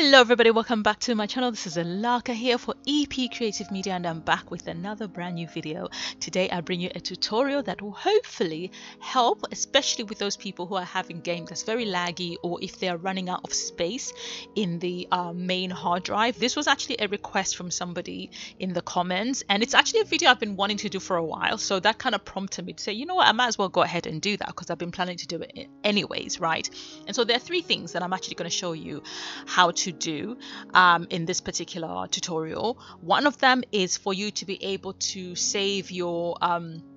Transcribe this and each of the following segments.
Hello everybody, welcome back to my channel. This is Alaka here for EPCreativeMedia, and I'm back with another brand new video. Today I bring you a tutorial that will hopefully help, especially with those people who are having games that's very laggy, or if they are running out of space in the main hard drive. This was actually a request from somebody in the comments, and it's actually a video I've been wanting to do for a while, so that kind of prompted me to say, you know what, I might as well go ahead and do that because I've been planning to do it anyways, right? And so there are three things that I'm actually going to show you how to do in this particular tutorial. One of them is for you to be able to save your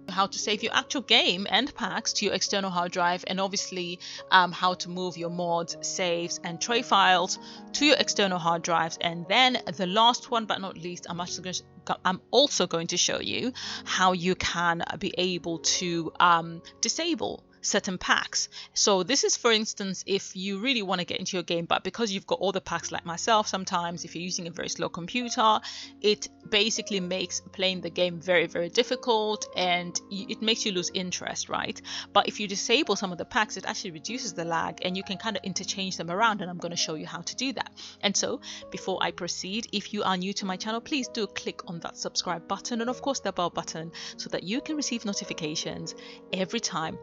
how to save your actual game end packs to your external hard drive, and obviously how to move your mods, saves and tray files to your external hard drives. And then the last one but not least, I'm also going to show you how you can be able to disable certain packs. So this is, for instance, if you really want to get into your game, but because you've got all the packs, like myself, sometimes if you're using a very slow computer, it basically makes playing the game very, very difficult, and it makes you lose interest, right? But if you disable some of the packs, it actually reduces the lag, and you can kind of interchange them around, and I'm going to show you how to do that. And so before I proceed, if you are new to my channel, please do click on that subscribe button and of course the bell button, so that you can receive notifications every time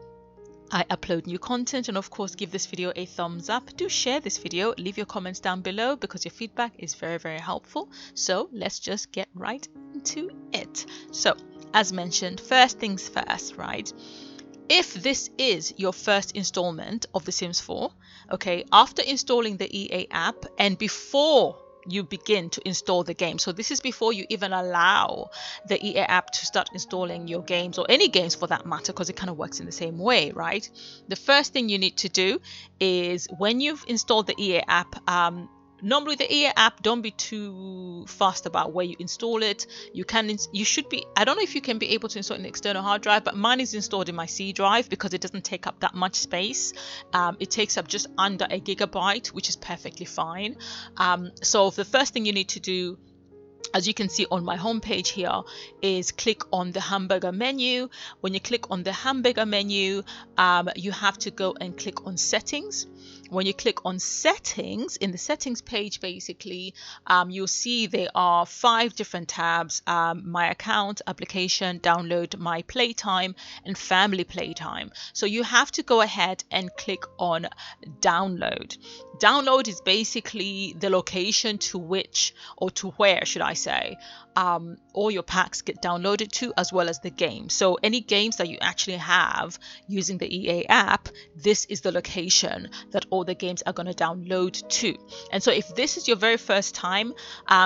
I upload new content. And of course, give this video a thumbs up. Do share this video, leave your comments down below, because your feedback is very, very helpful. So let's just get right into it. So as mentioned, first things first, right? If this is your first installment of The Sims 4, okay, after installing the EA app and before you begin to install the game, so this is before you even allow the EA app to start installing your games, or any games for that matter, because it kind of works in the same way, right? The first thing you need to do is, when you've installed the EA app, normally the EA app, don't be too fast about where you install it. You should be, I don't know if you can be able to install it in an external hard drive, but mine is installed in my C drive because it doesn't take up that much space. It takes up just under a gigabyte, which is perfectly fine. So the first thing you need to do, as you can see on my homepage here, is click on the hamburger menu. When you click on the hamburger menu, you have to go and click on settings. When you click on settings, in the settings page, basically, you'll see there are 5 different tabs: my account, application, download, my playtime, and family playtime. So you have to go ahead and click on download. Download is basically the location to which, or to where should I say, all your packs get downloaded to, as well as the game. So any games that you actually have using the EA app, this is the location that all the games are going to download to. And so if this is your very first time,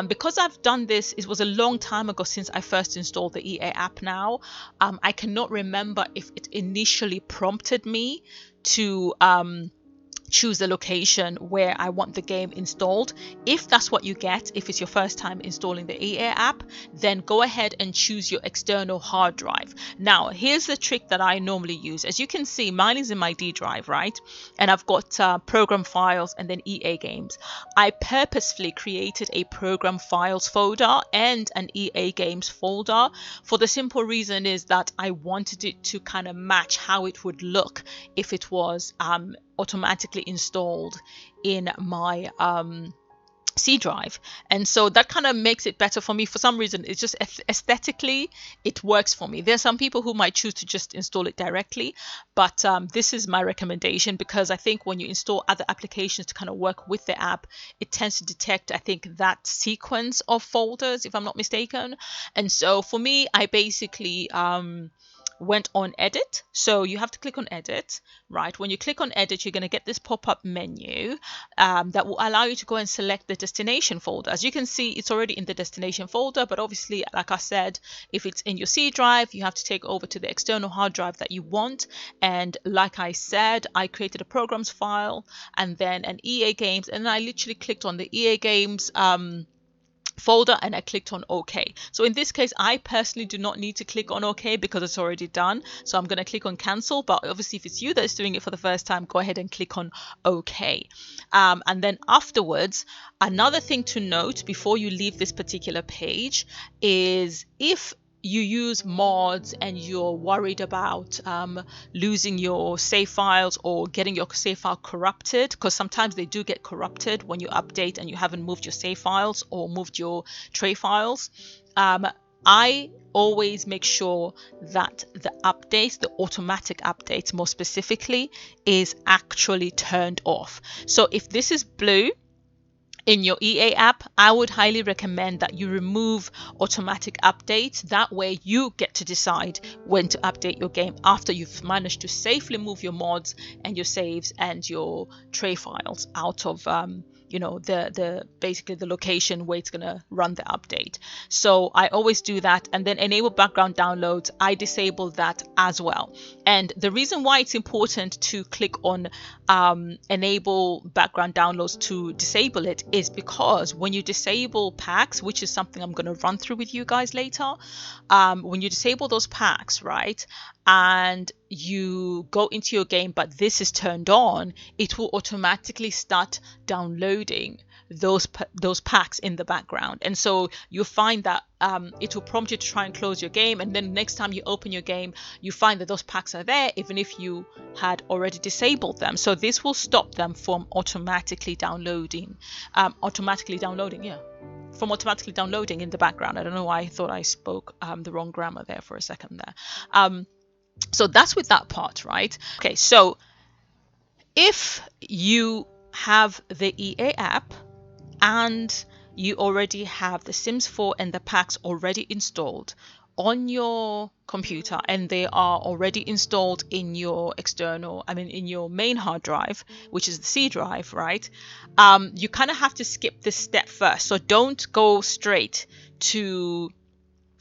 because I've done this, it was a long time ago since I first installed the EA app now, I cannot remember if it initially prompted me to choose the location where I want the game installed. If that's what you get, if it's your first time installing the EA app, then go ahead and choose your external hard drive. Now, here's the trick that I normally use. As you can see, mine is in my D drive, right? And I've got program files and then EA games. I purposefully created a program files folder and an EA games folder, for the simple reason is that I wanted it to kind of match how it would look if it was automatically installed in my C drive. And so that kind of makes it better for me. For some reason, it's just aesthetically it works for me. There's some people who might choose to just install it directly, but this is my recommendation, because I think when you install other applications to kind of work with the app, it tends to detect, I think, that sequence of folders, if I'm not mistaken. And so for me, I basically went on edit. So you have to click on edit, right? When you click on edit, you're going to get this pop-up menu that will allow you to go and select the destination folder. As you can see, it's already in the destination folder, but obviously, like I said, if it's in your C drive, you have to take over to the external hard drive that you want. And like I said, I created a programs file and then an EA games, and I literally clicked on the EA games folder and I clicked on OK. So in this case, I personally do not need to click on OK because it's already done. So I'm going to click on cancel, but obviously if it's you that's doing it for the first time, go ahead and click on OK. And then afterwards, another thing to note before you leave this particular page is, if you use mods and you're worried about losing your save files or getting your save file corrupted, because sometimes they do get corrupted when you update and you haven't moved your save files or moved your tray files, I always make sure that the updates, the automatic updates more specifically, is actually turned off. So if this is blue in your EA app, I would highly recommend that you remove automatic updates. That way you get to decide when to update your game after you've managed to safely move your mods and your saves and your tray files out of the basically the location where it's gonna run the update. So I always do that. And then enable background downloads, I disable that as well. And the reason why it's important to click on enable background downloads to disable it is because when you disable packs, which is something I'm going to run through with you guys later, when you disable those packs, right, and you go into your game but this is turned on, it will automatically start downloading those packs in the background. And so you'll find that it will prompt you to try and close your game, and then next time you open your game you find that those packs are there even if you had already disabled them. So this will stop them from automatically downloading in the background. I don't know why I thought I spoke the wrong grammar there for a second there. So that's with that part, right? Okay, so if you have the EA app and you already have the Sims 4 and the packs already installed on your computer and they are already installed in your in your main hard drive, which is the C drive, right? You kind of have to skip this step first. So don't go straight to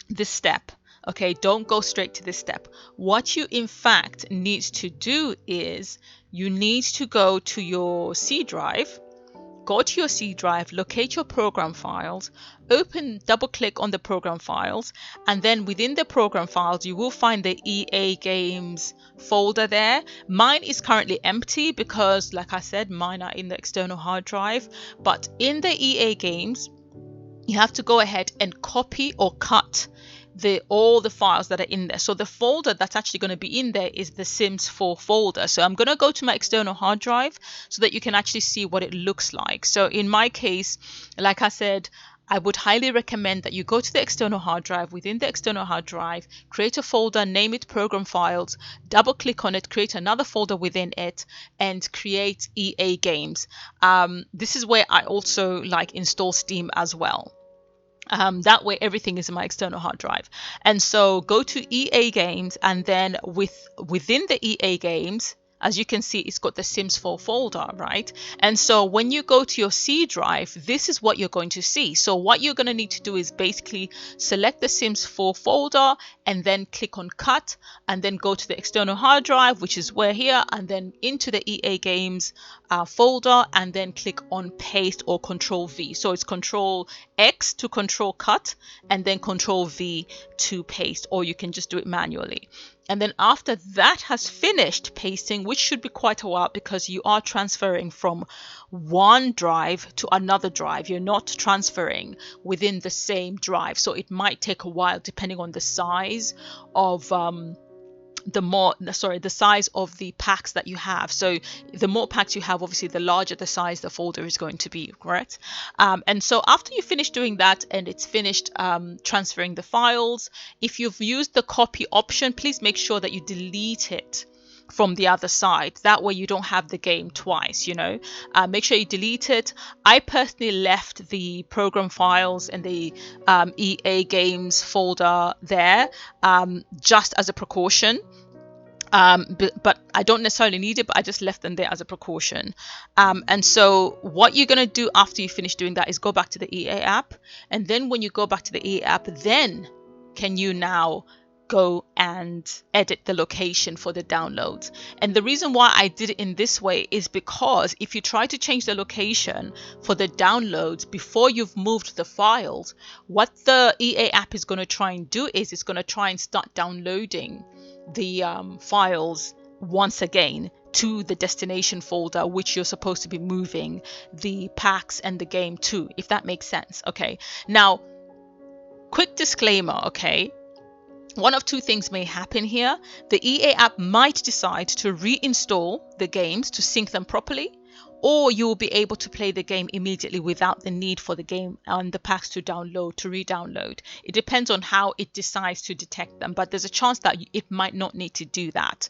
this step. Okay, don't go straight to this step. What you in fact need to do is you need to go to your C drive, locate your program files, double click on the program files, and then within the program files you will find the EA Games folder there. Mine is currently empty because, like I said, mine are in the external hard drive, but in the EA Games you have to go ahead and copy or cut all the files that are in there. So the folder that's actually going to be in there is the Sims 4 folder. So I'm going to go to my external hard drive so that you can actually see what it looks like. So in my case, like I said, I would highly recommend that you go to the external hard drive. Within the external hard drive, create a folder, name it program files, double click on it, create another folder within it, and create EA Games. This is where I also install Steam as well. That way everything is in my external hard drive. And so go to EA Games, and then within the EA Games, as you can see, it's got the Sims 4 folder, right? And so when you go to your C drive, this is what you're going to see. So what you're going to need to do is basically select the Sims 4 folder and then click on cut, and then go to the external hard drive, which is where here, and then into the EA Games folder, and then click on paste or Control V. So it's Control X to control cut and then Control V to paste, or you can just do it manually. And then after that has finished pasting, which should be quite a while because you are transferring from one drive to another drive. You're not transferring within the same drive. So it might take a while depending on the size of the size of the packs that you have. So the more packs you have, obviously the larger the size the folder is going to be, correct? And so after you finish doing that and it's finished transferring the files, if you've used the copy option, please make sure that you delete it from the other side. That way you don't have the game twice, make sure you delete it. I personally left the program files and the EA Games folder there just as a precaution. But I don't necessarily need it, but I just left them there as a precaution. And so what you're going to do after you finish doing that is go back to the EA app. And then when you go back to the EA app, then can you now go and edit the location for the downloads. And the reason why I did it in this way is because if you try to change the location for the downloads before you've moved the files, what the EA app is going to try and do is it's going to try and start downloading the files once again to the destination folder, which you're supposed to be moving the packs and the game to, if that makes sense. Okay, now quick disclaimer, okay, one of two things may happen here. The EA app might decide to reinstall the games to sync them properly, or you will be able to play the game immediately without the need for the game and the packs to re-download. It depends on how it decides to detect them, but there's a chance that it might not need to do that,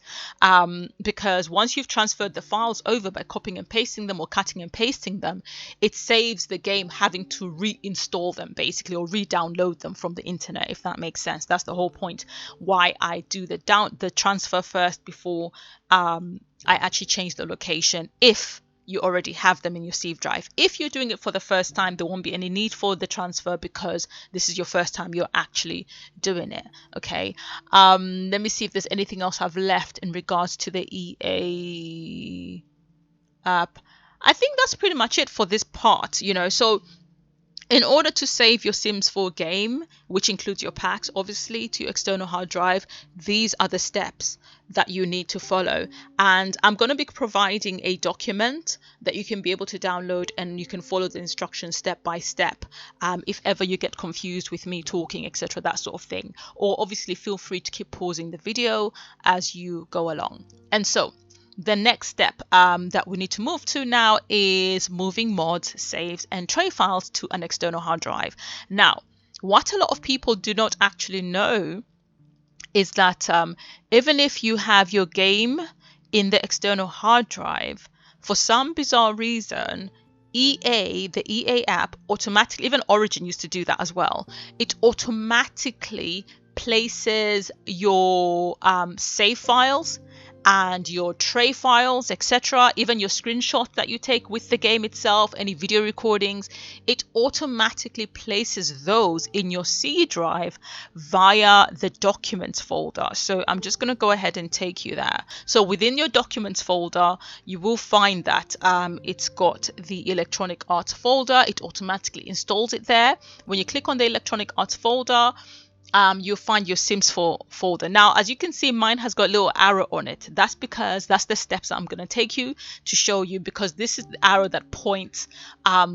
because once you've transferred the files over by copying and pasting them or cutting and pasting them, it saves the game having to reinstall them basically, or re-download them from the internet, if that makes sense. That's the whole point why I do the transfer first before I actually change the location, if you already have them in your C drive. If you're doing it for the first time, there won't be any need for the transfer because this is your first time you're actually doing it. Okay, let me see if there's anything else I've left in regards to the EA app. I think that's pretty much it for this part, so in order to save your Sims 4 game, which includes your packs, obviously, to your external hard drive, these are the steps that you need to follow. And I'm going to be providing a document that you can be able to download, and you can follow the instructions step by step if ever you get confused with me talking, etc., that sort of thing. Or obviously feel free to keep pausing the video as you go along. And so the next step that we need to move to now is moving mods, saves, and tray files to an external hard drive. Now, what a lot of people do not actually know is that even if you have your game in the external hard drive, for some bizarre reason, the EA app automatically, even Origin used to do that as well, it automatically places your save files and your tray files, etc., even your screenshot that you take with the game itself, any video recordings, it automatically places those in your C drive via the documents folder. So I'm just going to go ahead and take you there. So within your documents folder, you will find that it's got the electronic arts folder. It automatically installs it there. When you click on the electronic arts folder, you'll find your Sims 4 folder. Now, as you can see, mine has got a little arrow on it. That's because that's the steps that I'm going to take you to show you, because this is the arrow that points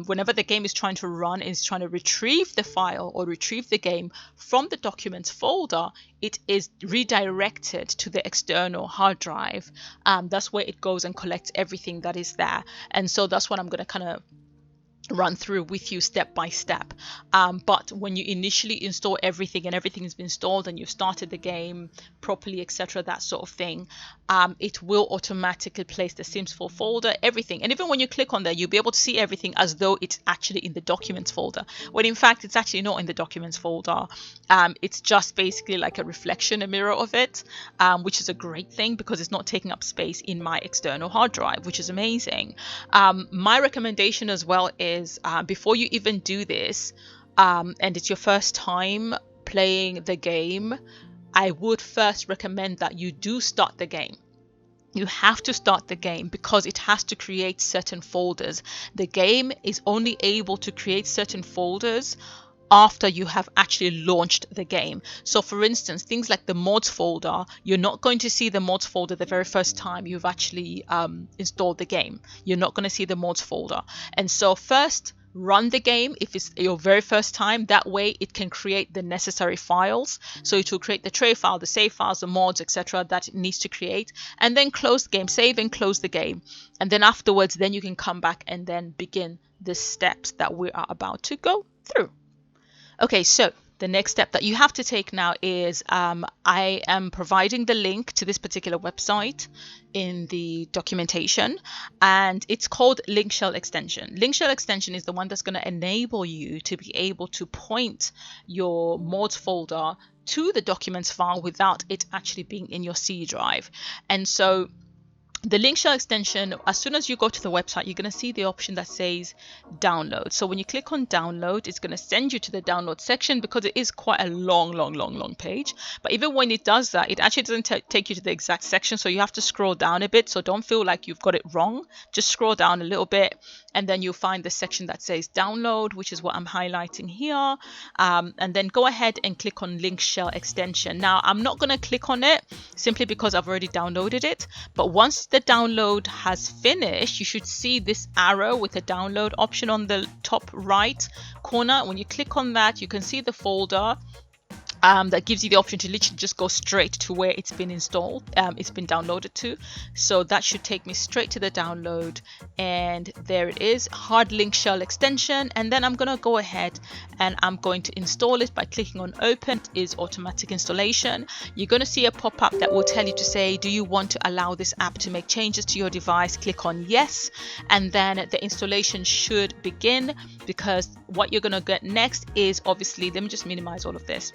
whenever the game is trying to run, is trying to retrieve the file or retrieve the game from the documents folder, it is redirected to the external hard drive. That's where it goes and collects everything that is there. And so that's what I'm going to kind of run through with you step by step. But when you initially install everything and everything has been installed and you've started the game properly, etc., that sort of thing, it will automatically place the Sims 4 folder, everything. And even when you click on there, you'll be able to see everything as though it's actually in the documents folder, when in fact it's actually not in the documents folder. It's just basically like a reflection, a mirror of it, which is a great thing because it's not taking up space in my external hard drive, which is amazing. My recommendation as well is before you even do this, and it's your first time playing the game, I would first recommend that you do start the game. You have to start the game because it has to create certain folders. The game is only able to create certain folders after you have actually launched the game. So for instance, things like the mods folder, you're not going to see the mods folder the very first time you've actually installed the game. You're not going to see the mods folder. And so first run the game if it's your very first time. That way it can create the necessary files. So it will create the tray file, the save files, the mods, etc. that it needs to create, and then close the game, save and close the game. And then afterwards, then you can come back and then begin the steps that we are about to go through. Okay, so the next step that you have to take now is I am providing the link to this particular website in the documentation, and it's called Link Shell Extension. Link Shell Extension is the one that's going to enable you to be able to point your mods folder to the documents file without it actually being in your C drive. And so the Link Shell extension, as soon as you go to the website, you're going to see the option that says download. So when you click on download, it's going to send you to the download section because it is quite a long page. But even when it does that, it actually doesn't take you to the exact section. So you have to scroll down a bit. So don't feel like you've got it wrong. Just scroll down a little bit and then you'll find the section that says download, which is what I'm highlighting here. And then go ahead and click on Link Shell extension. Now, I'm not going to click on it simply because I've already downloaded it. But once the download has finished, you should see this arrow with a download option on the top right corner. When you click on that, you can see the folder that gives you the option to literally just go straight to where it's been installed, it's been downloaded to. So that should take me straight to the download, and there it is, hard link shell extension. And then I'm gonna go ahead and I'm going to install it by clicking on open. It is automatic installation. You're gonna see a pop-up that will tell you to say, do you want to allow this app to make changes to your device? Click on yes, and then the installation should begin, because what you're gonna get next is, obviously, let me just minimize all of this.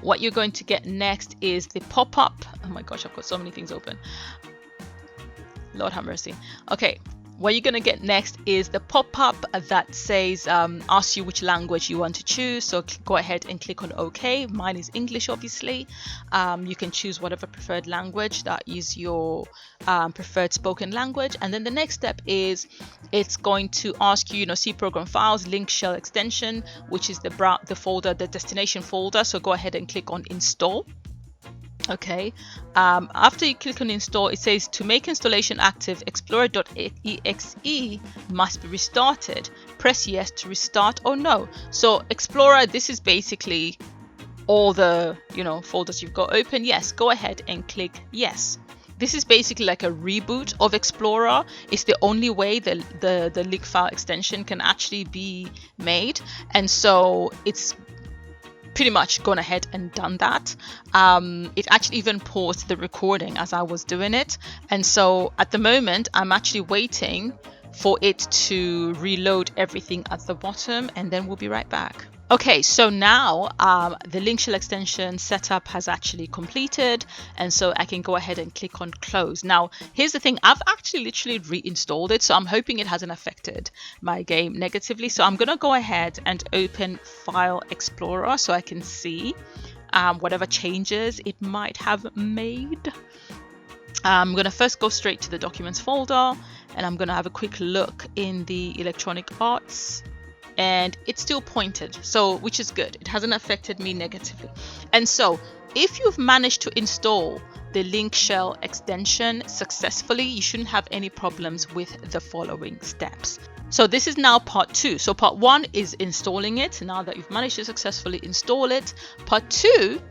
What you're going to get next is the pop-up. Oh my gosh, I've got so many things open. Lord have mercy. Okay, what you're going to get next is the pop-up that says, asks you which language you want to choose. So go ahead and click on OK. Mine is English, obviously. You can choose whatever preferred language that is your preferred spoken language. And then the next step is it's going to ask you, C program files, link shell extension, which is the folder, the destination folder. So go ahead and click on install. Okay, after you click on install, it says to make installation active, explorer.exe must be restarted. Press yes to restart or no. So Explorer, this is basically all the folders you've got open. Yes, go ahead and click yes. This is basically like a reboot of Explorer. It's the only way the link file extension can actually be made, and so it's pretty much gone ahead and done that. It actually even paused the recording as I was doing it, and so at the moment I'm actually waiting for it to reload everything at the bottom, and then we'll be right back. Okay, so now the link shell extension setup has actually completed, and so I can go ahead and click on close. Now, here's the thing, I've actually literally reinstalled it, so I'm hoping it hasn't affected my game negatively. So I'm gonna go ahead and open File Explorer so I can see whatever changes it might have made. I'm gonna first go straight to the Documents folder, and I'm gonna have a quick look in the Electronic Arts, and it's still pointed, so which is good. It hasn't affected me negatively. And so if you've managed to install the link shell extension successfully, you shouldn't have any problems with the following steps. So this is now part 2. So part 1 is installing it. Now that you've managed to successfully install it, part 2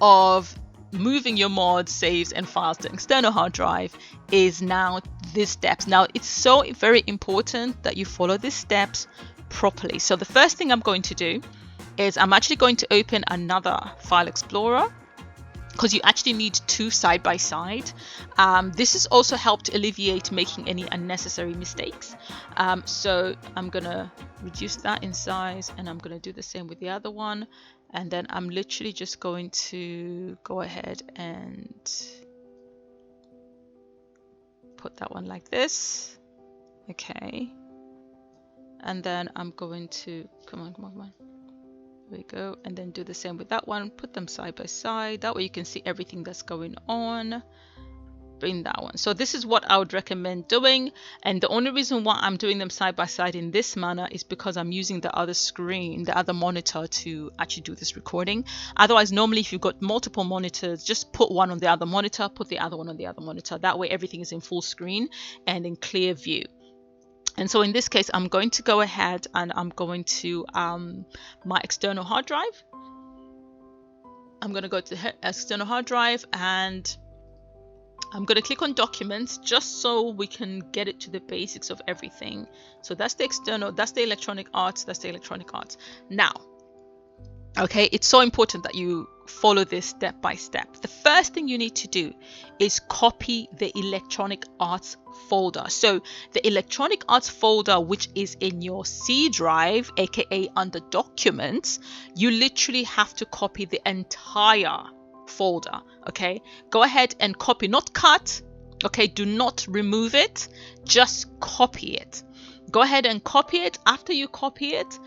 of moving your mods, saves and files to external hard drive is now these steps. Now it's so very important that you follow these steps properly. So the first thing I'm going to do is I'm actually going to open another File Explorer, because you actually need 2 side by side. This has also helped alleviate making any unnecessary mistakes. So I'm gonna reduce that in size, and I'm gonna do the same with the other one, and then I'm literally just going to go ahead and put that one like this. Okay. And then I'm going to, come on. There we go. And then do the same with that one. Put them side by side. That way you can see everything that's going on. Bring that one. So this is what I would recommend doing. And the only reason why I'm doing them side by side in this manner is because I'm using the other screen, the other monitor, to actually do this recording. Otherwise, normally if you've got multiple monitors, just put one on the other monitor, put the other one on the other monitor. That way everything is in full screen and in clear view. And so in this case, I'm going to go ahead and I'm going to my external hard drive. I'm going to go to the external hard drive, and I'm going to click on Documents just so we can get it to the basics of everything. So that's the external, that's the Electronic Arts, that's the Electronic Arts. Now, okay, it's so important that you follow this step by step. The first thing you need to do is copy the Electronic Arts folder. So the Electronic Arts folder, which is in your C drive, aka under Documents, you literally have to copy the entire folder. Okay, go ahead and copy, not cut. Okay, do not remove it, just copy it. Go ahead and copy it. After you copy it,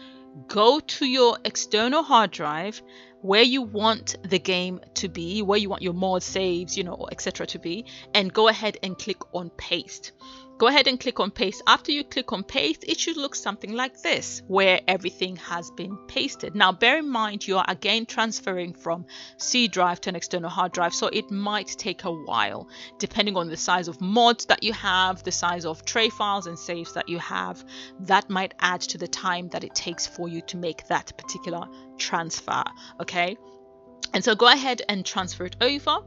go to your external hard drive where you want the game to be, where you want your mod saves, etc. to be, and go ahead and click on paste. Go ahead and click on paste. After you click on paste, it should look something like this, where everything has been pasted. Now, bear in mind, you are again transferring from C drive to an external hard drive, so it might take a while, depending on the size of mods that you have, the size of tray files and saves that you have. That might add to the time that it takes for you to make that particular transfer, okay? And so go ahead and transfer it over.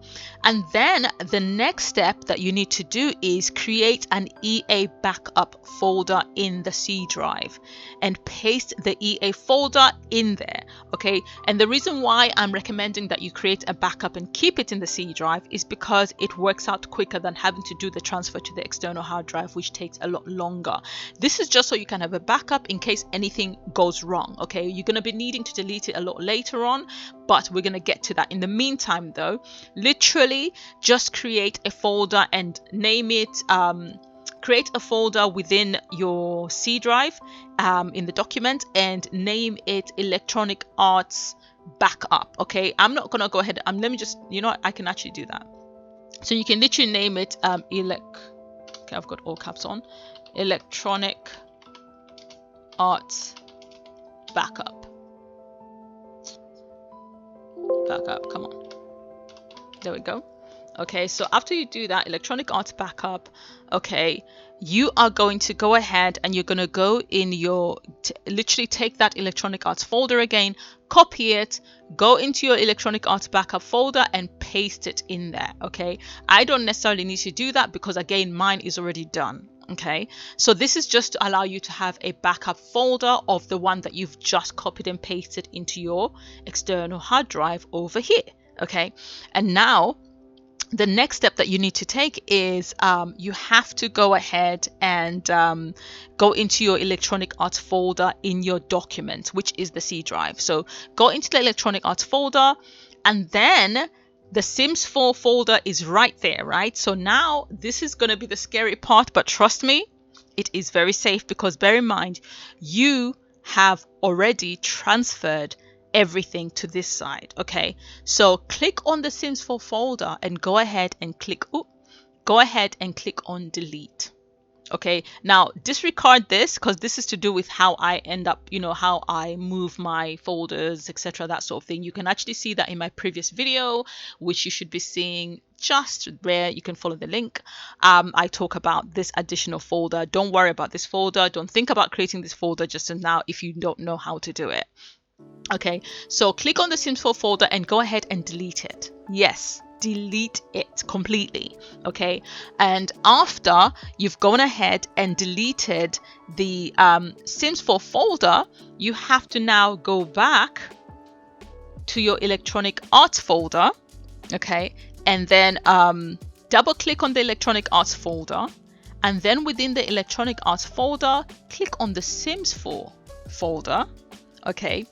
And then the next step that you need to do is create an EA backup folder in the C drive and paste the EA folder in there. Okay. And the reason why I'm recommending that you create a backup and keep it in the C drive is because it works out quicker than having to do the transfer to the external hard drive, which takes a lot longer. This is just so you can have a backup in case anything goes wrong. Okay. You're going to be needing to delete it a lot later on, but we're going to get to that. In the meantime, though, literally just create a folder and name it, create a folder within your C drive in the document and name it Electronic Arts Backup. Okay, I'm not going to go ahead. Let me just, you know what, I can actually do that. So you can literally name it okay, I've got all caps on, Electronic Arts Backup. Come on, there we go. Okay, so after you do that, Electronic Arts Backup, okay, you are going to go ahead and you're going to go in your literally take that Electronic Arts folder again, copy it, go into your Electronic Arts Backup folder and paste it in there. Okay, I don't necessarily need to do that because again mine is already done. Okay, so this is just to allow you to have a backup folder of the one that you've just copied and pasted into your external hard drive over here. Okay, and now the next step that you need to take is you have to go ahead and go into your Electronic Arts folder in your document, which is the C drive. So go into the Electronic Arts folder, and then the Sims 4 folder is right there, right? So now this is going to be the scary part, but trust me, it is very safe because bear in mind, you have already transferred everything to this side. Okay, so click on the Sims 4 folder and go ahead and click on delete. Okay, now disregard this because this is to do with how I end up, you know, how I move my folders, etc., that sort of thing. You can actually see that in my previous video, which you should be seeing just where you can follow the link. I talk about this additional folder. Don't worry about this folder. Don't think about creating this folder just now if you don't know how to do it. Okay, so click on the Sims 4 folder and go ahead and delete it. Yes, delete it completely. Okay, and after you've gone ahead and deleted the Sims 4 folder, you have to now go back to your Electronic Arts folder. Okay, and then double click on the Electronic Arts folder, and then within the Electronic Arts folder, click on the Sims 4 folder. Okay,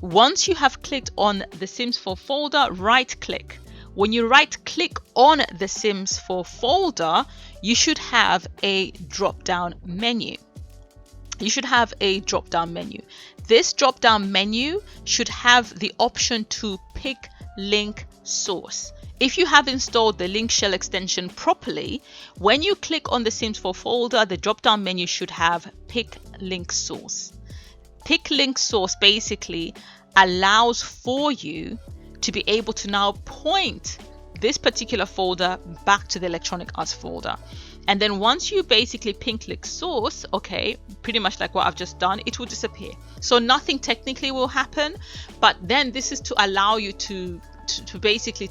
once you have clicked on the Sims 4 folder, right click. When you right click on the Sims 4 folder, you should have a drop down menu. This drop down menu should have the option to pick link source. If you have installed the link shell extension properly, when you click on the Sims 4 folder, the drop down menu should have pick link source. Pick link source basically allows for you to be able to now point this particular folder back to the Electronic Arts folder. And then once you basically pick link source, okay, pretty much like what I've just done, it will disappear. So nothing technically will happen, but then this is to allow you to basically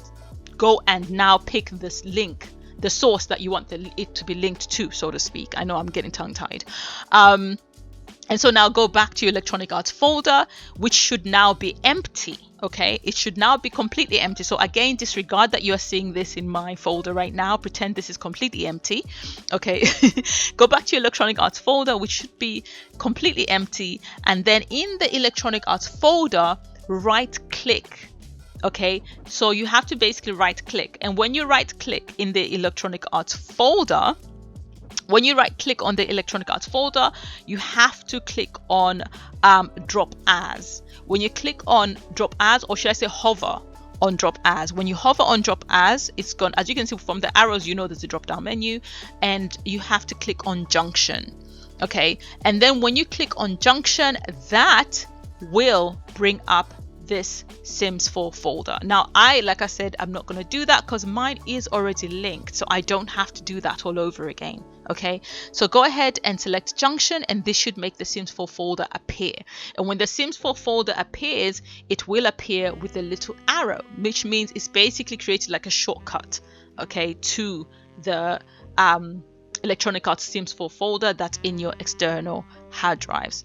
go and now pick this link, the source that you want it to be linked to, so to speak. I know I'm getting tongue-tied. And so now go back to your Electronic Arts folder, which should now be empty. Okay, it should now be completely empty. So again, disregard that you are seeing this in my folder right now. Pretend this is completely empty. Okay, go back to your Electronic Arts folder, which should be completely empty. And then in the Electronic Arts folder, right click. Okay, so you have to basically right click. And when you right click in the Electronic Arts folder, when you right click on the Electronic Arts folder, you have to click on drop as. When you click on drop as, or should I say hover on drop as. When you hover on drop as, it's gone, as you can see from the arrows, you know there's a drop down menu, and you have to click on junction. Okay, and then when you click on junction, that will bring up this Sims 4 folder. Now like I said, I'm not going to do that because mine is already linked, so I don't have to do that all over again. Okay, so go ahead and select junction, and this should make the Sims 4 folder appear. And when the Sims 4 folder appears, it will appear with a little arrow, which means it's basically created like a shortcut, okay, to the Electronic Arts Sims 4 folder that's in your external hard drives.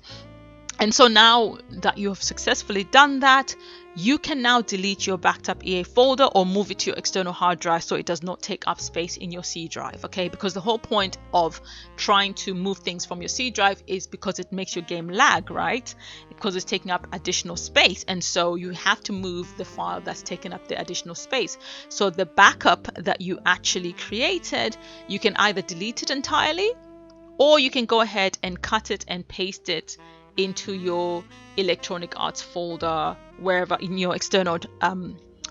And so now that you have successfully done that, you can now delete your backed up EA folder or move it to your external hard drive so it does not take up space in your C drive, okay? Because the whole point of trying to move things from your C drive is because it makes your game lag, right? Because it's taking up additional space, and so you have to move the file that's taking up the additional space. So the backup that you actually created, you can either delete it entirely, or you can go ahead and cut it and paste it into your Electronic Arts folder, wherever in your external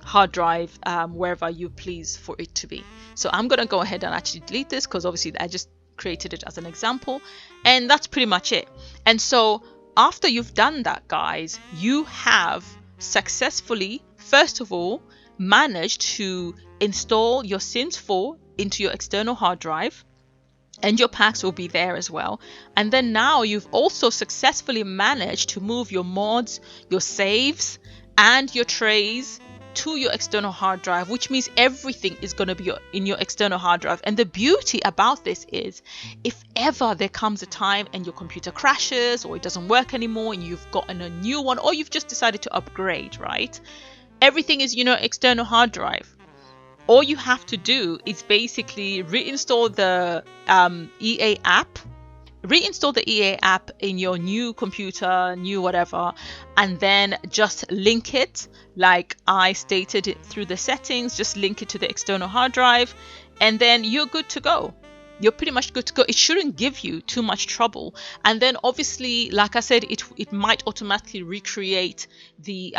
hard drive, wherever you please for it to be. So I'm going to go ahead and actually delete this because obviously I just created it as an example, and that's pretty much it. And so after you've done that, guys, you have successfully, first of all, managed to install your Sims 4 into your external hard drive, and your packs will be there as well. And then now you've also successfully managed to move your mods, your saves, and your trays to your external hard drive, which means everything is going to be in your external hard drive. And the beauty about this is, if ever there comes a time and your computer crashes or it doesn't work anymore and you've gotten a new one, or you've just decided to upgrade, right? Everything is in your external hard drive. All you have to do is basically reinstall the EA app, in your new computer, new whatever, and then just link it like I stated it through the settings. Just link it to the external hard drive, and then you're good to go. You're pretty much good to go. It shouldn't give you too much trouble. And then obviously, like I said, it might automatically recreate the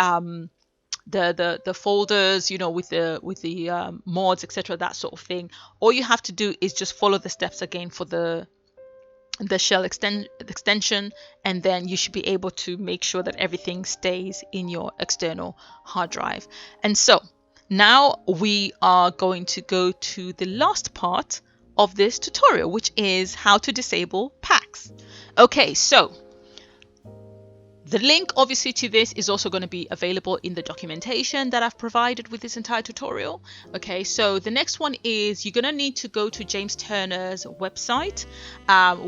folders, you know, with the mods, etc., that sort of thing. All you have to do is just follow the steps again for the shell extension, and then you should be able to make sure that everything stays in your external hard drive. And so now we are going to go to the last part of this tutorial, which is how to disable packs. Okay, so the link obviously to this is also going to be available in the documentation that I've provided with this entire tutorial. Okay, so the next one is you're going to need to go to James Turner's website,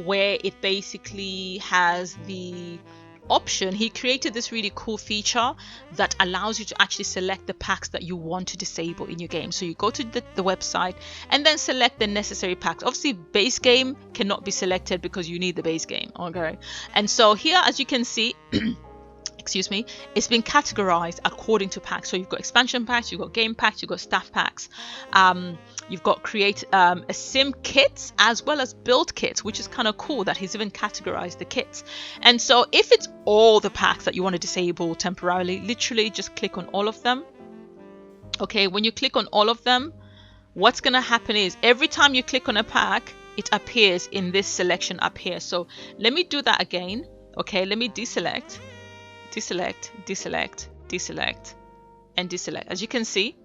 where it basically has the option. He created this really cool feature that allows you to actually select the packs that you want to disable in your game. So you go to the website and then select the necessary packs. Obviously base game cannot be selected because you need the base game, okay? And so here, as you can see, excuse me, it's been categorized according to packs. So you've got expansion packs, you've got game packs, you've got staff packs, you've got create a sim kits as well as build kits, which is kind of cool that he's even categorized the kits. And so if it's all the packs that you want to disable temporarily, literally just click on all of them. Okay, when you click on all of them, what's going to happen is every time you click on a pack, it appears in this selection up here. So let me do that again. Okay, let me deselect, deselect, deselect, deselect, and deselect. As you can see,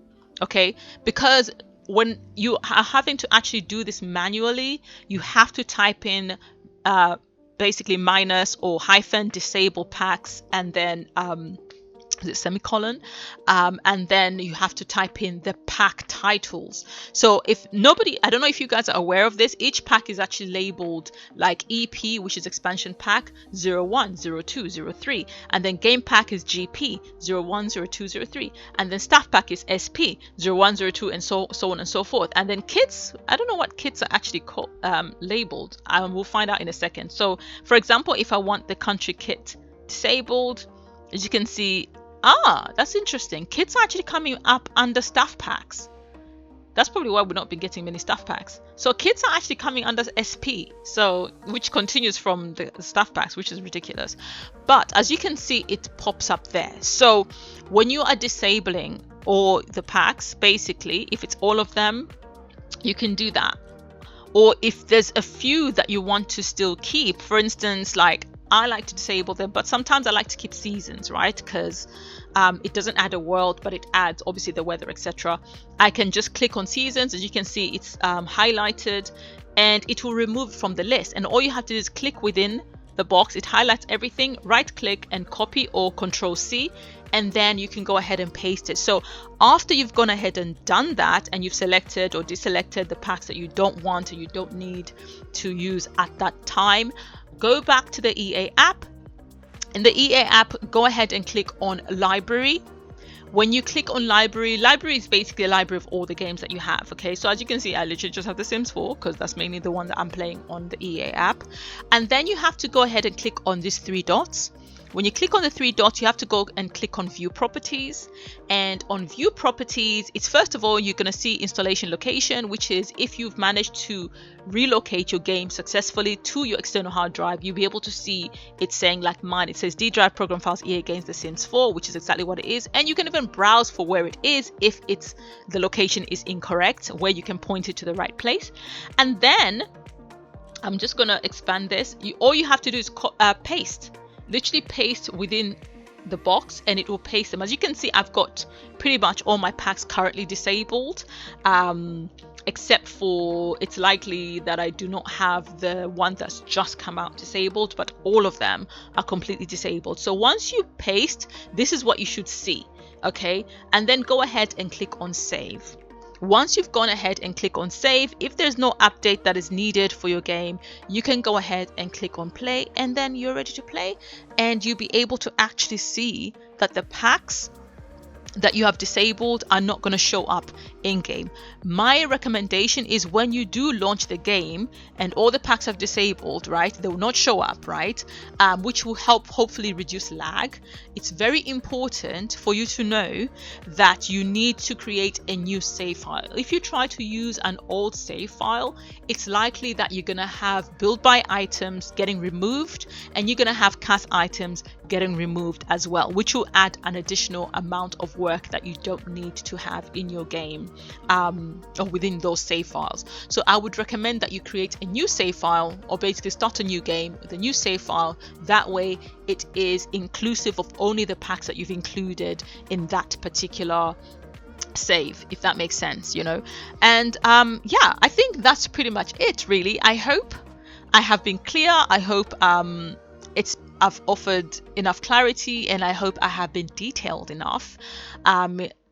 okay, because when you are having to actually do this manually, you have to type in basically minus or hyphen disable packs, and then semicolon, and then you have to type in the pack titles. So if nobody, I don't know if you guys are aware of this, each pack is actually labeled like EP, which is expansion pack 01, 02, 03, and then game pack is GP 01, 02, 03, and then staff pack is SP 01, 02, and so on and so forth. And then kits, I don't know what kits are actually called, labeled, and we'll find out in a second. So for example, if I want the country kit disabled, as you can see, that's interesting. Kits are actually coming up under staff packs. That's probably why we've not been getting many staff packs. So kits are actually coming under SP, so which continues from the staff packs, which is ridiculous. But as you can see, it pops up there. So when you are disabling or the packs, basically, if it's all of them, you can do that. Or if there's a few that you want to still keep, for instance, like I like to disable them, but sometimes I like to keep seasons, right? Because it doesn't add a world, but it adds obviously the weather, etc. I can just click on seasons, as you can see it's highlighted, and it will remove it from the list. And all you have to do is click within the box, it highlights everything, right click and copy, or Control C, and then you can go ahead and paste it. So after you've gone ahead and done that, and you've selected or deselected the packs that you don't want or you don't need to use at that time, go back to the EA app. In the EA app, go ahead and click on library. When you click on library is basically a library of all the games that you have. Okay, so as you can see, I literally just have the Sims 4 because that's mainly the one that I'm playing on the EA app. And then you have to go ahead and click on these 3 dots. When you click on the 3 dots, you have to go and click on view properties. And on view properties, it's first of all, you're going to see installation location, which is if you've managed to relocate your game successfully to your external hard drive, you'll be able to see it saying, like mine, it says D drive program files EA games The Sims 4, which is exactly what it is. And you can even browse for where it is if it's the location is incorrect, where you can point it to the right place. And then I'm just going to expand this. All you have to do is paste. Literally paste within the box and it will paste them. As you can see, I've got pretty much all my packs currently disabled, except for it's likely that I do not have the one that's just come out disabled, but all of them are completely disabled. So once you paste, this is what you should see. Okay, and then go ahead and click on save. Once you've gone ahead and click on save, if there's no update that is needed for your game, you can go ahead and click on play, and then you're ready to play, and you'll be able to actually see that the packs that you have disabled are not going to show up in game. My recommendation is when you do launch the game and all the packs have disabled, right, they will not show up, right, which will help hopefully reduce lag. It's very important for you to know that you need to create a new save file. If you try to use an old save file, it's likely that you're going to have build by items getting removed, and you're going to have cast items getting removed as well, which will add an additional amount of work that you don't need to have in your game or within those save files. So I would recommend that you create a new save file, or basically start a new game with a new save file. That way it is inclusive of only the packs that you've included in that particular save, if that makes sense, you know. And yeah, I think that's pretty much it, really. I hope I have been clear. I hope I've offered enough clarity, and I hope I have been detailed enough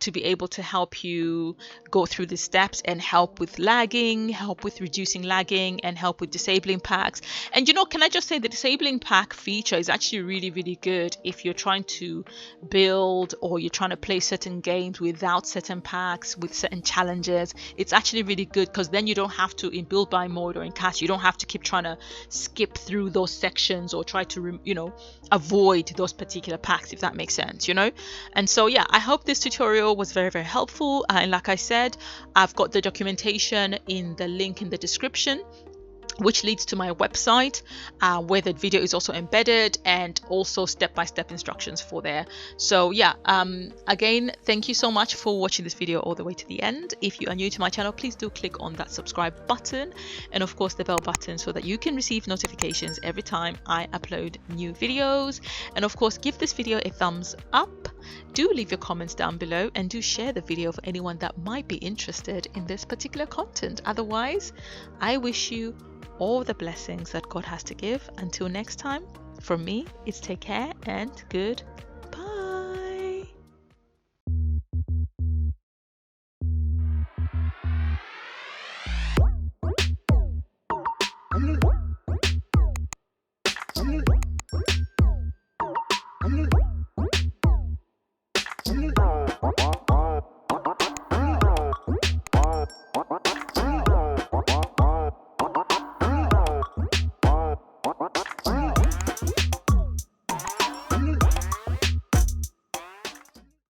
to be able to help you go through the steps and help with lagging, help with reducing lagging, and help with disabling packs. And you know, can I just say the disabling pack feature is actually really, really good if you're trying to build or you're trying to play certain games without certain packs, with certain challenges. It's actually really good because then you don't have to, in build by mode or in cast, you don't have to keep trying to skip through those sections or try to, you know, avoid those particular packs, if that makes sense, you know. And so yeah, I hope this tutorial was very, very helpful. And like I said, I've got the documentation in the link in the description, which leads to my website where the video is also embedded, and also step-by-step instructions for there. So yeah, again, thank you so much for watching this video all the way to the end. If you are new to my channel, please do click on that subscribe button, and of course the bell button, so that you can receive notifications every time I upload new videos. And of course, give this video a thumbs up. Do leave your comments down below, and do share the video for anyone that might be interested in this particular content. Otherwise, I wish you all the blessings that God has to give. Until next time, from me, it's take care and goodbye.